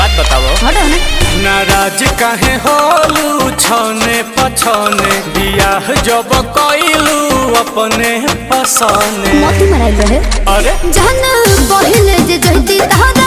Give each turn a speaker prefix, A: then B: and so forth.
A: बात बताओ।
B: हटो ना।
A: नाराज काहे होलू छने पछने बियाह जब कइलू अपने पसने
B: मोती मराइल रहे।
A: अरे
B: जहन पहिले जे जहती तहन